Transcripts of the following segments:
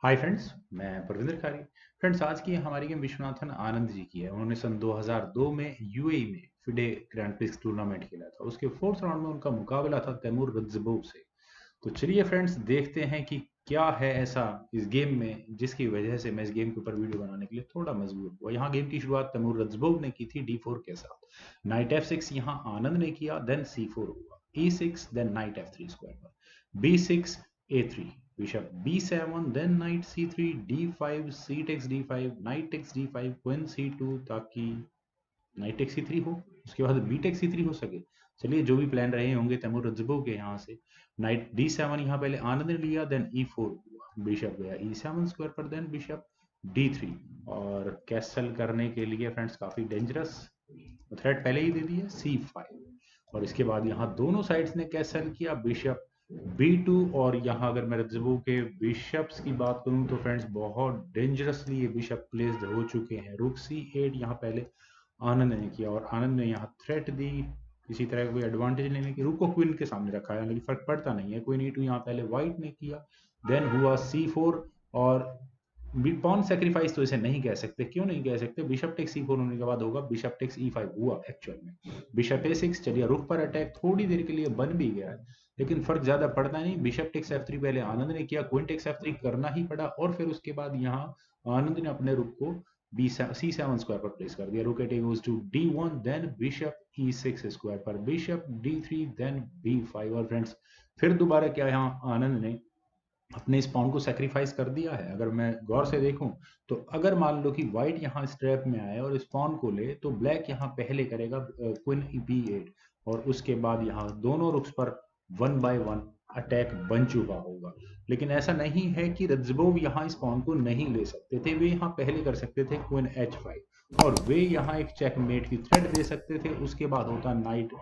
Hi friends, मैं परविंदर खारी। Friends, आज की हमारी गेम विश्वनाथन आनंद जी की है। उन्होंने सन 2002 में यूएई में फिडे ग्रैंड प्रिक्स टूर्नामेंट खेला था। उसके फोर्थ राउंड में उनका मुकाबला था तैमूर रज्जबोव से। तो चलिए फ्रेंड्स, देखते हैं कि क्या है ऐसा इस गेम में जिसकी वजह से मैं इस गेम के ऊपर वीडियो बनाने के लिए थोड़ा मजबूर हुआ। यहाँ गेम की शुरुआत तैमूर रज्जबोव ने की थी D4 के साथ। नाइट F6 यहाँ आनंद ने किया, देन C4 हुआ, E6, then night F3 square पर, B6, A3, bishop b7, then knight c3, d5, c takes d5, knight takes d5, queen c2, ताकि नाइट टेक सी थ्री हो, उसके बाद बी टेक सी थ्री हो सके। चलिए, जो भी प्लान रहे होंगे तैमूर रज्जबोव के यहाँ से। नाइट डी सेवन यहाँ पहले आनंद ने लिया, देन ई फोर हुआ, बिशप गया ई सेवन स्क्वायर पर, देन बिशप डी थ्री। और कैसल करने के लिए फ्रेंड्स काफी डेंजरस थ्रेट पहले ही दे दिया, सी फाइव। और इसके बाद यहाँ दोनों साइड्स ने कैसल किया, बिशप B2। और यहाँ अगर मैं रज्जबोव के बिशप्स की बात करूं तो फ्रेंड्स बहुत डेंजरसली ये बिशप प्लेस्ड हो चुके हैं। रुक C8 यहाँ पहले आनंद ने किया, और आनंद ने यहाँ थ्रेट दी किसी तरह का कोई एडवांटेज लेने की। रुक को क्वीन के सामने रखा है, लेकिन फर्क पड़ता नहीं है। क्वीन E2 यहाँ पहले व्हाइट ने किया, देन हुआ C4। और पॉन सेक्रीफाइस तो इसे नहीं कह सकते। क्यों नहीं कह सकते? बिशप टेक्स E4 होने के बाद होगा बिशप टेक्स E5 हुआ एक्चुअल में। बिशप A6, चलिए रुक पर अटैक थोड़ी देर के लिए बन भी गया है, लेकिन फर्क ज्यादा पड़ता नहीं। बिशप टेक्स F3 पहले आनंद ने किया, क्वीन टेक्स F3 करना ही पड़ा, और फिर उसके बाद यहाँ आनंद ने अपने रुक को C7 स्क्वायर पर प्लेस कर दिया। Rook at goes to D1, then bishop E6 square पर, बिशप D3, देन B5। और फ्रेंड्स, फिर दोबारा क्या यहाँ आनंद ने अपने इस पॉन को सेक्रीफाइस कर दिया है। अगर मैं गौर से देखूं तो अगर मान लो कि व्हाइट यहाँ स्ट्रैप में आए और इस पॉन को ले, तो ब्लैक यहाँ पहले करेगा क्वीन B8, और उसके बाद यहाँ दोनों रुक्स पर 1 बाय 1 अटैक बन चुका होगा। लेकिन ऐसा नहीं है कि रज्जबोव यहाँ इस पॉन को नहीं ले सकते थे। वे यहाँ पहले कर सकते थे क्वीन H5, और वे यहाँ एक चेकमेट की थ्रेट दे सकते थे। उसके बाद होता नाइट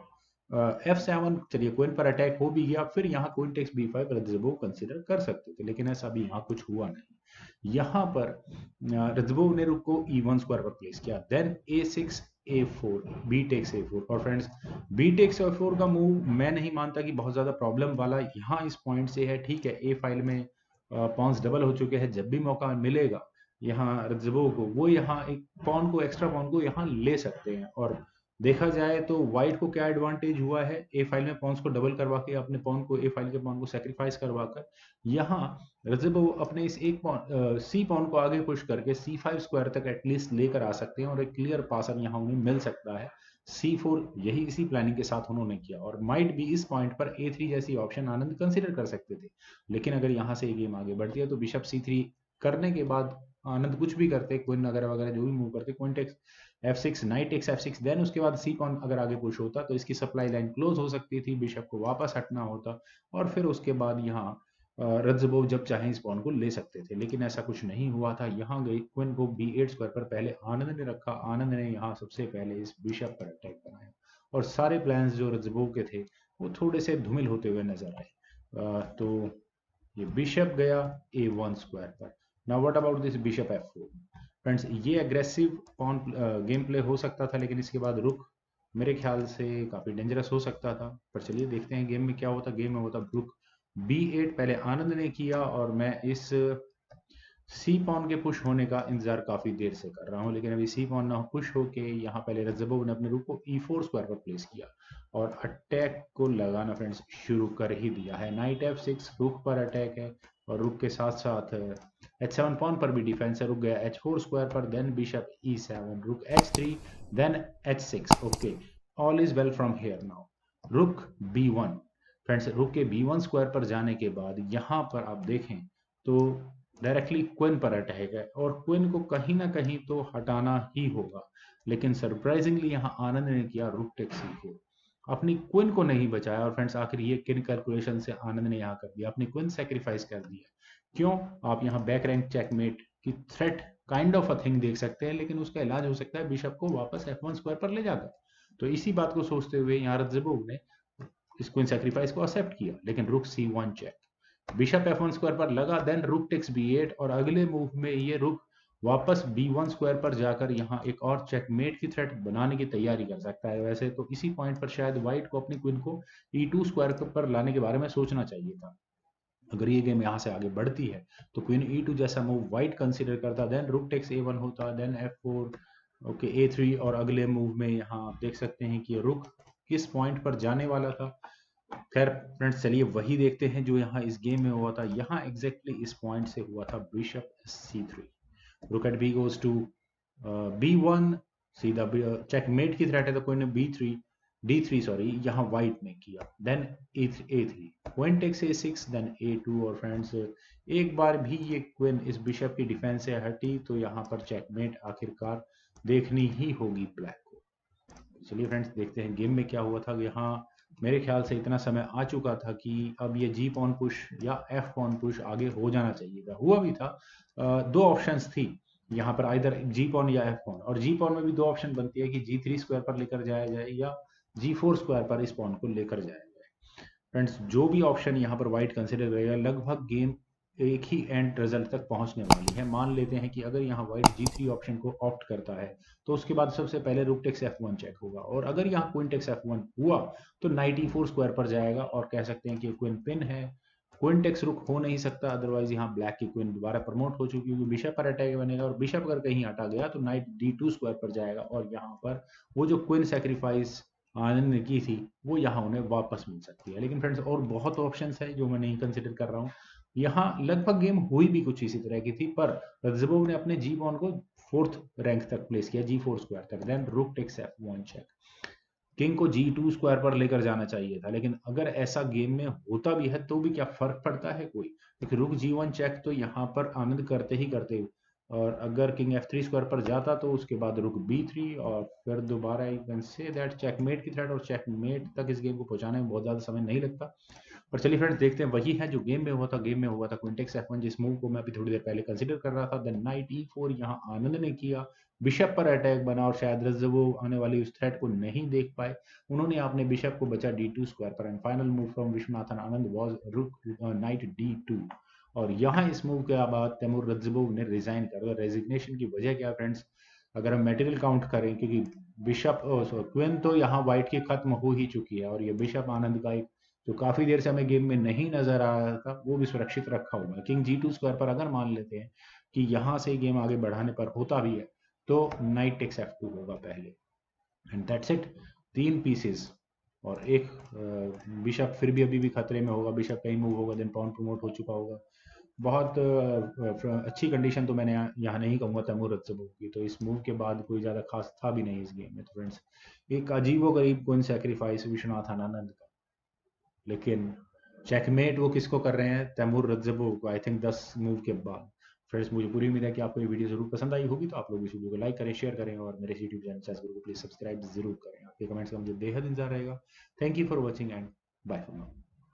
F7। चलिए, क्वीन पर अटैक हो भी गया, फिर यहाँ क्वीन टेक्स B5 रज्जबोव कंसिडर कर सकते थे, लेकिन ऐसा भी यहाँ कुछ हुआ नहीं। यहाँ पर रज्जबोव ने रुक को E1 स्क्वायर पर प्लेस किया, then A6, A4, B takes A4। और फ्रेंड्स, B टेक्स A4 का मूव मैं नहीं मानता कि बहुत ज्यादा प्रॉब्लम वाला यहाँ इस पॉइंट से है। ठीक है, ए फाइल में पॉन्स डबल हो चुके हैं, जब भी मौका मिलेगा यहाँ रज्जबोव को, वो यहाँ एक पॉन को, एक्स्ट्रा पॉन को यहाँ ले सकते हैं। और देखा जाए तो व्हाइट को क्या एडवांटेज हुआ है, ए फाइल में पॉन्स को डबल करवा के अपने पॉन को, ए फाइल के पॉन को सेक्रीफाइस करवाकर यहाँ रज़बो अपने इस एक पॉन सी पॉन को आगे पुश करके C5 स्क्वायर तक एटलीस्ट लेकर आ सकते हैं, और एक क्लियर पासर यहाँ उन्हें मिल सकता है। C4 यही इसी प्लानिंग के साथ उन्होंने किया, और माइट भी इस पॉइंट पर A3 जैसी ऑप्शन आनंद कंसिडर कर सकते थे। लेकिन अगर यहाँ से गेम आगे बढ़ती है तो बिशप C3 करने के बाद आनंद कुछ भी करते, क्वीन वगैरह वगैरह जो भी मूव करते, queen takes F6, knight takes F6, then उसके बाद सी पॉन अगर आगे पुश होता तो इसकी सप्लाई लाइन क्लोज हो सकती थी, बिशप को वापस हटना होता, और फिर उसके बाद यहाँ रज्जबोव जब चाहे इस पॉन को ले सकते थे। लेकिन ऐसा कुछ नहीं हुआ था। यहाँ गई क्वीन को B8 स्क्वायर पर पहले आनंद ने रखा। आनंद ने यहाँ सबसे पहले इस बिशप पर अटैक बनाया, और सारे प्लान्स जो रज्जबोव के थे वो थोड़े से धूमिल होते हुए नजर आए। तो ये बिशप गया A1 स्क्वायर पर। Now what about this bishop F4? Friends, ये एग्रेसिव पॉन गेम प्ले हो सकता था, लेकिन इसके बाद रुक मेरे ख्याल से काफी डेंजरस हो सकता था। पर चलिए देखते हैं गेम में क्या होता। गेम में होता रुक B8 पहले आनंद ने किया, और मैं इस सी पॉन के पुश होने का इंतजार काफी देर से कर रहा हूँ, लेकिन अभी सी पॉन ना पुश होके यहाँ पहले रज्जबोव ने अपने रुक को E4 स्क्वायर पर प्लेस किया, और अटैक को लगाना फ्रेंड्स शुरू कर ही दिया है। नाइट F6 रुक पर अटैक है, और रुक के साथ साथ H7 पॉन पर भी डिफेंस है। रुक गया H4 स्क्वायर पर, then bishop E7, rook H3, then H6। Okay, all is well from here. Now rook B1। Friends, रुक के B1 स्क्वायर पर जाने के बाद यहाँ पर आप देखें तो डायरेक्टली क्वीन पर अटैक है, और क्वीन को कहीं ना कहीं तो हटाना ही होगा। लेकिन सरप्राइजिंगली यहाँ आनंद ने किया रुक टेक C4, अपनी क्वीन को नहीं बचाया। और फ्रेंड्स, आखिर ये किन कैलकुलेशन से आनंद ने यहाँ कर दिया, अपनी क्वीन सेक्रीफाइस कर दिया। क्यों? आप यहाँ बैक रैंक चेकमेट की threat kind of a thing देख सकते हैं, लेकिन उसका इलाज हो सकता है बिशप को वापस F1 स्क्वायर पर ले जाकर। तो इसी बात को सोचते हुए यहाँ रज्जबोव ने इस क्वीन सेक्रीफाइस को एक्सेप्ट किया, लेकिन रुक C1 check, bishop F1 square पर लगा, देन रुक टेक्स B8, और अगले मूव में ये रुक वापस B1 स्क्वायर पर जाकर यहाँ एक और चेकमेट की थ्रेट बनाने की तैयारी कर सकता है। वैसे तो इसी पॉइंट पर शायद व्हाइट को अपनी क्वीन को E2 स्क्वायर पर लाने के बारे में सोचना चाहिए था, अगर ये गेम यहाँ से आगे बढ़ती है तो क्वीन E2 जैसा मूव वाइट कंसीडर करता, देन रुक टेक्स A1 होता, देन F4, ओके A3, और अगले मूव में यहाँ आप देख सकते हैं कि रुक किस पॉइंट पर जाने वाला था। खैर फ्रेंड्स, चलिए वही देखते हैं जो यहाँ इस गेम में हुआ था। यहाँ एग्जैक्टली इस पॉइंट से हुआ था बिशप C3, रुक eight B goes to B1, सीधा चेकमेट की थ्रेट है तो कोई ने B3 D3 सॉरी यहाँ व्हाइट ने किया, then A3 queen takes A6, then A2, और फ्रेंड्स एक बार भी ये क्वीन इस बिशप की डिफेंस से हटी तो यहाँ पर चेकमेट आखिरकार देखनी ही होगी ब्लैक को। चलिए फ्रेंड्स देखते हैं गेम में क्या हुआ था। यहाँ मेरे ख्याल से इतना समय आ चुका था कि अब ये जी पॉन पुश या एफ पॉन पुश आगे हो जाना चाहिए था, हुआ भी था। दो ऑप्शंस थी यहाँ पर, आइदर जी पॉन या एफ पॉन, और जी पॉन में भी दो ऑप्शन बनती है कि G3 स्क्वायर पर लेकर जाया जाए या G4 स्क्वायर पर इस पॉन को लेकर जाया जाए। फ्रेंड्स जो भी ऑप्शन यहाँ पर व्हाइट कंसिडर करेगा, लगभग गेम एक ही एंड रिजल्ट तक पहुंचने वाली है। मान लेते हैं कि अगर यहाँ व्हाइट G3 ऑप्शन को ऑप्ट करता है तो उसके बाद सबसे पहले रुक टेक्स F1 चेक होगा, और अगर यहाँ क्वीन टेक्स F1 हुआ तो नाइट E4 स्क्वायर पर जाएगा, और कह सकते हैं कि क्वीन पिन है, क्वीन टेक्स रुक हो नहीं सकता, अदरवाइज यहाँ ब्लैक की क्वीन दोबारा प्रमोट हो चुकी है, बिशप पर अटैक बनेगा, और बिशप अगर कहीं हटा गया तो नाइट D2 स्क्वायर पर जाएगा, और यहाँ पर वो जो क्वीन सेक्रीफाइस आनंद ने की थी वो यहाँ उन्हें वापस मिल सकती है। लेकिन फ्रेंड्स और बहुत ऑप्शंस है जो मैं नहीं कंसिडर कर रहा हूँ। यहाँ लगभग गेम हुई भी कुछ इसी तरह की थी, पर रज़बोव ने अपने जी पॉन को फोर्थ रैंक तक प्लेस किया, G4 स्क्वायर तक, then rook takes F1 check. King को G2 स्क्वायर पर लेकर जाना चाहिए था, लेकिन अगर ऐसा गेम में होता भी है तो भी क्या फर्क पड़ता है कोई, क्योंकि रुक G1 चेक तो यहाँ पर आनंद करते ही करते, और अगर किंग F3 स्क्वायर पर जाता तो उसके बाद रुक B3, और फिर दोबारा you can say that checkmate की थ्रेट, और चेकमेट तक इस गेम को पहुंचाने में बहुत ज़्यादा समय नहीं लगता। पर चलिए फ्रेंड्स देखते हैं वही है जो गेम में हुआ था। गेम में हुआ था क्वीन टेक्स F1, जिस मूव को मैं अभी थोड़ी देर पहले कंसिडर कर रहा था, देन नाइट E4 यहाँ आनंद ने किया, बिशप पर अटैक बना, और शायद रज़बोव आने वाली उस थ्रेट को नहीं देख पाए, उन्होंने अपने बिशप को बचा D2 स्क्वायर पर, and final move from Viswanathan Anand was rook knight D2। और यहाँ इस मूव के बाद तैमूर रज़बोव ने रिजाइन कर दिया। रेजिग्नेशन की वजह क्या फ्रेंड्स, अगर हम मटेरियल काउंट करें, क्योंकि बिशप क्वीन तो यहाँ व्हाइट की खत्म हो ही चुकी है, और ये बिशप आनंद का एक जो काफी देर से हमें गेम में नहीं नजर आ रहा था वो भी सुरक्षित रखा हुआ है। किंग G2 स्क्वायर पर अगर मान लेते हैं कि यहाँ से गेम आगे बढ़ाने पर होता भी है तो नाइट टेक्स F2 होगा पहले, एंड दैट्स इट। तीन पीसेस और एक बिशप फिर भी अभी भी खतरे में होगा, बिशप कहीं मूव होगा, देन पॉन प्रमोट हो चुका होगा। बहुत अच्छी कंडीशन तो मैंने यहाँ नहीं कहूँगा तैमूर रत्सबोव की, तो इस मूव के बाद कोई ज़्यादा खास था भी नहीं इस गेम में। तो फ्रेंड्स एक अजीबो गरीब कोइन सेक्रीफाइस विश्वनाथ आनंद का, लेकिन चेकमेट वो किसको कर रहे हैं, तैमूर रत्सबोव को, आई थिंक 10 मूव के बाद। फ्रेंड्स मुझे पूरी उम्मीद है कि आपको ये वीडियो जरूर पसंद आई होगी, तो आप लोग इस वीडियो को लाइक करें, शेयर करें, और मेरे यूट्यूब चैनल चेस गुरु को प्लीज सब्सक्राइब जरूर करें। आपके कमेंट्स का मुझे बेहद इंतजार रहेगा। Thank you for watching and bye for now.